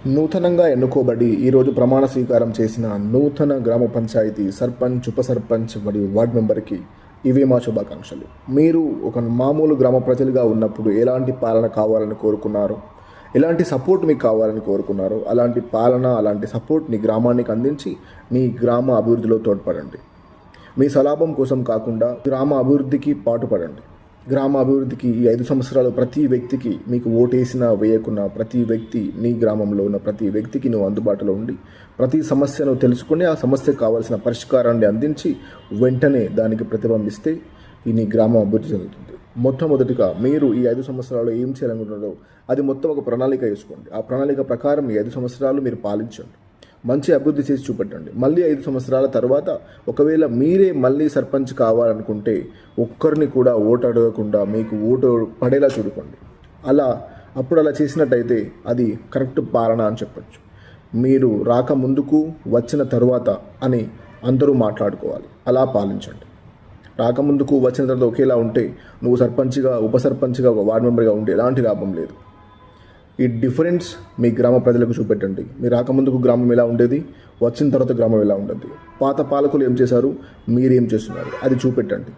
నూతనంగా ఎన్నుకోబడి ఈరోజు ప్రమాణ స్వీకారం చేసిన నూతన గ్రామ పంచాయతీ సర్పంచ్, ఉప సర్పంచ్ మరియు వార్డు మెంబర్కి ఇవే మా శుభాకాంక్షలు. మీరు ఒక మామూలు గ్రామ ప్రజలుగా ఉన్నప్పుడు ఎలాంటి పాలన కావాలని కోరుకున్నారు, ఎలాంటి సపోర్ట్ మీకు కావాలని కోరుకున్నారు, అలాంటి పాలన, అలాంటి సపోర్ట్ మీ గ్రామానికి అందించి మీ గ్రామ అభివృద్ధిలో తోడ్పడండి. మీ స్వలాభం కోసం కాకుండా గ్రామ అభివృద్ధికి పాటుపడండి. గ్రామ అభివృద్ధికి ఈ 5 సంవత్సరాలు ప్రతి వ్యక్తికి, మీకు ఓటేసినా వేయకున్నా ప్రతి వ్యక్తి, నీ గ్రామంలో ఉన్న ప్రతి వ్యక్తికి నువ్వు అందుబాటులో ఉండి ప్రతి సమస్యను తెలుసుకుని ఆ సమస్యకు కావాల్సిన పరిష్కారాన్ని అందించి వెంటనే దానికి ప్రతిబింబిస్తే ఈ నీ గ్రామం అభివృద్ధి చెందుతుంది. మొట్టమొదటిగా మీరు ఈ 5 సంవత్సరాలు ఏం చేయాలనుకుంటున్నారో అది మొత్తం ఒక ప్రణాళిక వేసుకోండి. ఆ ప్రణాళిక ప్రకారం ఈ 5 సంవత్సరాలు మీరు పాలించండి, మంచి అభివృద్ధి చేసి చూపెట్టండి. మళ్ళీ 5 సంవత్సరాల తర్వాత ఒకవేళ మీరే మళ్ళీ సర్పంచ్ కావాలనుకుంటే ఒక్కరిని కూడా ఓటు అడగకుండా మీకు ఓటు పడేలా చూడుకోండి. అప్పుడు అలా చేసినట్టయితే అది కరెక్ట్ పాలన అని చెప్పచ్చు. మీరు రాకముందుకు వచ్చిన తర్వాత అని అందరూ మాట్లాడుకోవాలి. అలా పాలించండి. రాకముందుకు వచ్చిన తర్వాత ఒకేలా ఉంటే నువ్వు సర్పంచ్గా, ఉప సర్పంచ్గా, ఒక వార్డు మెంబర్గా ఉంటే ఎలాంటి లాభం లేదు. ఈ డిఫరెన్స్ మీ గ్రామ ప్రజలకు చూపెట్టండి. మీరు రాకముందుకు గ్రామం ఎలా ఉండేది, వచ్చిన తర్వాత గ్రామం ఎలా ఉండేది, పాత పాలకులు ఏం చేశారు, మీరేం చేస్తున్నారు, అది చూపెట్టండి.